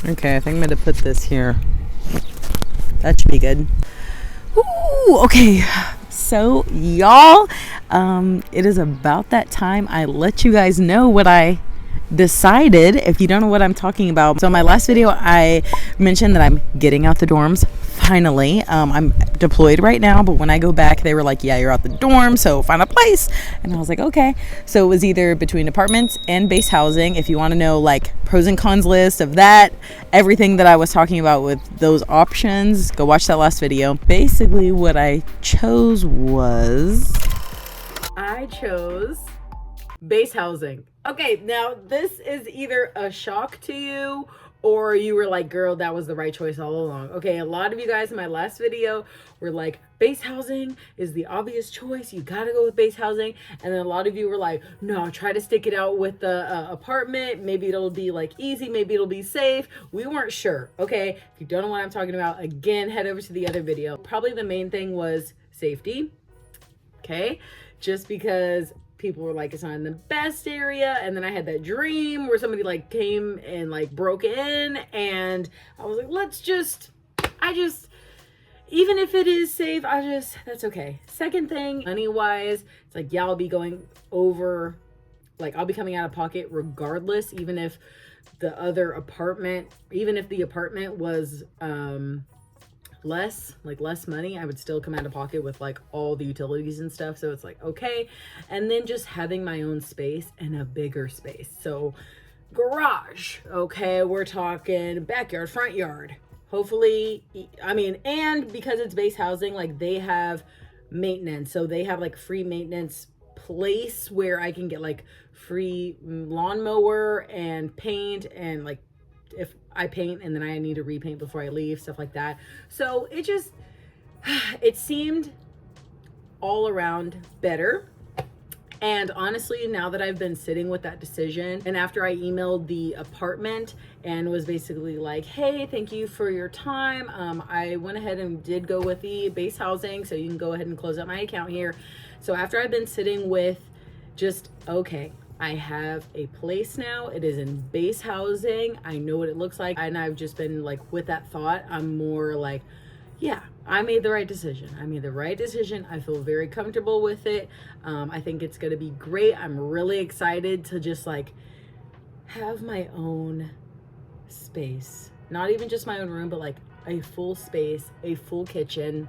Okay, I think I'm gonna put this here. That should be good. Ooh, okay. So y'all, it is about that time I let you guys know what I decided. If you don't know what I'm talking about, so in my last video I mentioned that I'm getting out the dorms finally. I'm deployed right now, but when I go back they were like, yeah, you're out the dorm, so find a place. And I was like, okay. So it was either between apartments and base housing. If you want to know like pros and cons list of that, everything that I was talking about with those options, go watch that last video. Basically what I chose was base housing. Okay, now this is either a shock to you or you were like, girl, that was the right choice all along. Okay, a lot of you guys in my last video were like, base housing is the obvious choice. You gotta go with base housing. And then a lot of you were like, no, try to stick it out with the apartment. Maybe it'll be like easy. Maybe it'll be safe. We weren't sure. Okay, if you don't know what I'm talking about, again, head over to the other video. Probably the main thing was safety. Okay, just because people were like, it's not in the best area. And then I had that dream where somebody like came and like broke in, and I was like, even if it is safe, that's okay. Second thing, money wise, it's like, yeah, I'll be going over, like I'll be coming out of pocket regardless, even if the apartment was less money, I would still come out of pocket with like all the utilities and stuff. So it's like, okay. And then just having my own space and a bigger space. So garage, okay, we're talking backyard, front yard, hopefully. I mean, and because it's base housing, like they have maintenance, so they have like free maintenance place where I can get like free lawnmower and paint, and like if I paint and then I need to repaint before I leave, stuff like that. So it seemed all around better. And honestly, now that I've been sitting with that decision, and after I emailed the apartment and was basically like, hey, thank you for your time, I went ahead and did go with the base housing, so you can go ahead and close out my account here. So after I've been sitting with just, okay, I have a place now. It is in base housing. I know what it looks like. And I've just been like, with that thought, I'm more like, yeah, I made the right decision. I feel very comfortable with it. I think it's going to be great. I'm really excited to just like have my own space. Not even just my own room, but like a full space, a full kitchen.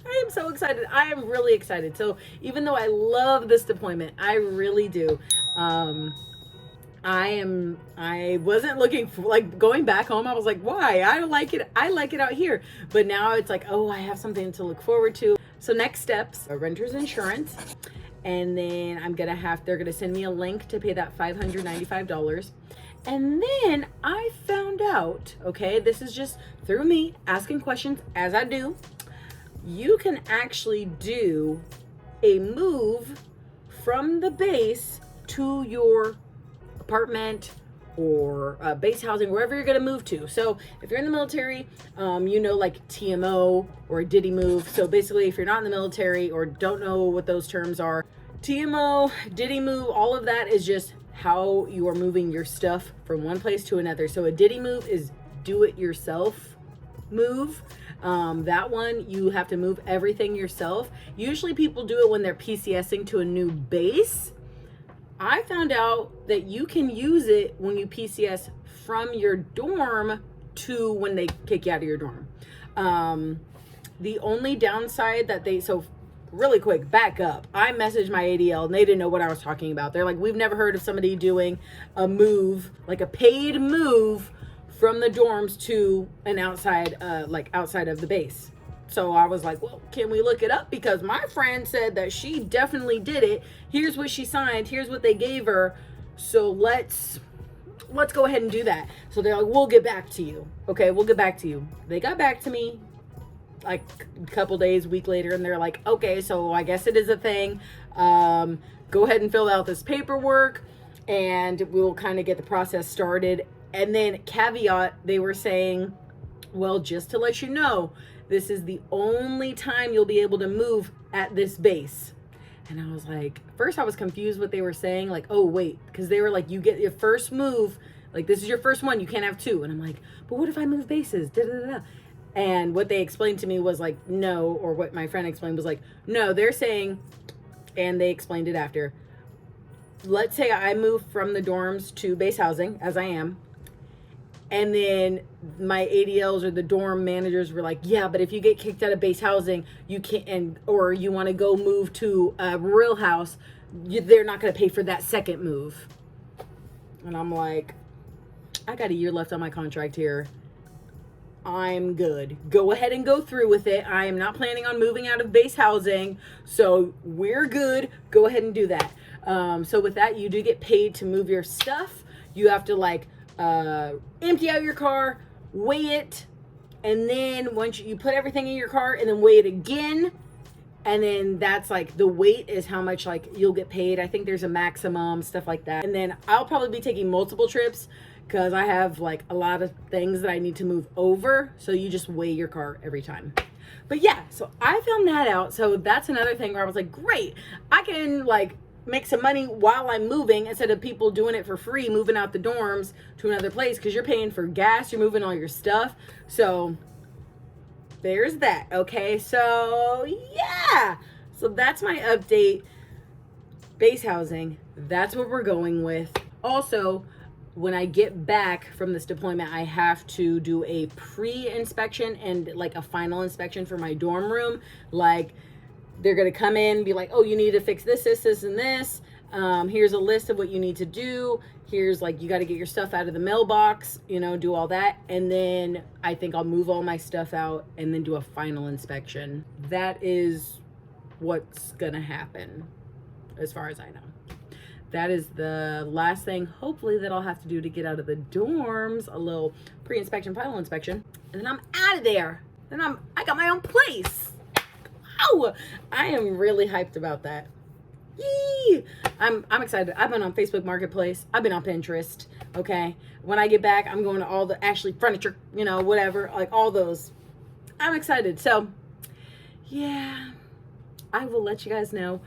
I am so excited. I am really excited. So even though I love this deployment, I really do. I wasn't looking for, like, going back home. I was like, why? I like it out here. But now it's like, oh, I have something to look forward to. So next steps, a renter's insurance. And then they're gonna send me a link to pay that $595. And then I found out, okay, this is just through me asking questions as I do. You can actually do a move from the base to your apartment or base housing, wherever you're going to move to. So if you're in the military, like TMO or a DITY move. So basically, if you're not in the military or don't know what those terms are, TMO, DITY move, all of that is just how you are moving your stuff from one place to another. So a DITY move is do it yourself move. That one, you have to move everything yourself. Usually people do it when they're PCSing to a new base. I found out that you can use it when you PCS from your dorm to when they kick you out of your dorm. The only downside so really quick, back up. I messaged my ADL and they didn't know what I was talking about. They're like, we've never heard of somebody doing a move, like a paid move from the dorms to an outside of the base. So I was like, well, can we look it up? Because my friend said that she definitely did it. Here's what she signed. Here's what they gave her. So let's go ahead and do that. So they're like, we'll get back to you. Okay, we'll get back to you. They got back to me like a couple days, week later, and they're like, okay, so I guess it is a thing. Go ahead and fill out this paperwork and we'll kind of get the process started. And then caveat, they were saying, well, just to let you know, this is the only time you'll be able to move at this base. And I was like, first I was confused what they were saying. Like, oh, wait, because they were like, you get your first move Like, this is your first one, you can't have two. And I'm like, but what if I move bases? Da, da, da, da. And what they explained to me was like, no, or what my friend explained was like, no, they're saying, and they explained it after, let's say I move from the dorms to base housing, as I am, and then my ADLs or the dorm managers were like, yeah, but if you get kicked out of base housing, you can't, or you want to go move to a real house, they're not going to pay for that second move. And I'm like, I got a year left on my contract here. I'm good. Go ahead and go through with it. I am not planning on moving out of base housing, so we're good. Go ahead and do that. So with that, you do get paid to move your stuff. You have to like empty out your car, weigh it, and then once you put everything in your car and then weigh it again, and then that's like the weight is how much like you'll get paid. I think there's a maximum, stuff like that. And then I'll probably be taking multiple trips because I have like a lot of things that I need to move over. So you just weigh your car every time. But yeah, so I found that out. So that's another thing where I was like, great, I can like make some money while I'm moving instead of people doing it for free, moving out the dorms to another place, because you're paying for gas, you're moving all your stuff. So there's that. Okay, so yeah, so that's my update. Base housing, that's what we're going with. Also, when I get back from this deployment, I have to do a pre-inspection and like a final inspection for my dorm room. Like, they're gonna come in and be like, oh, you need to fix this, this, this, and this. Here's a list of what you need to do. Here's like, you got to get your stuff out of the mailbox, you know, do all that. And then I think I'll move all my stuff out and then do a final inspection. That is what's gonna happen as far as I know. That is the last thing, hopefully, that I'll have to do to get out of the dorms. A little pre-inspection, final inspection, and then I'm out of there. Then I got my own place. Wow, I am really hyped about that. Yee! I'm excited. I've been on Facebook Marketplace. I've been on Pinterest. Okay, when I get back, I'm going to all the Ashley furniture, you know, whatever, like all those. I'm excited. So, yeah, I will let you guys know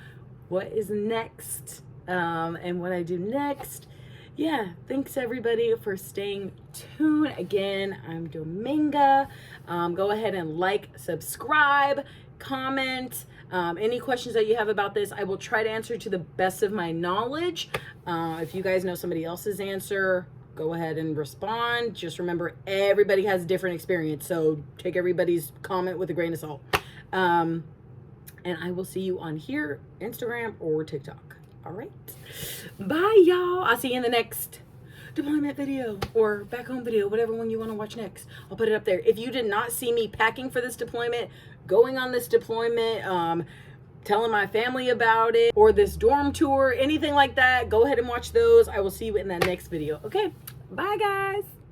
what is next. And what I do next. Yeah, thanks everybody for staying tuned. Again, I'm Dominga. Go ahead and like, subscribe, comment. Any questions that you have about this, I will try to answer to the best of my knowledge. If you guys know somebody else's answer, go ahead and respond. Just remember, everybody has different experience, so take everybody's comment with a grain of salt. And I will see you on here, Instagram, or TikTok. All right, bye y'all. I'll see you in the next deployment video or back home video, whatever one you want to watch next. I'll put it up there. If you did not see me packing for this deployment, going on this deployment, telling my family about it, or this dorm tour, anything like that, go ahead and watch those. I will see you in that next video. Okay, bye guys.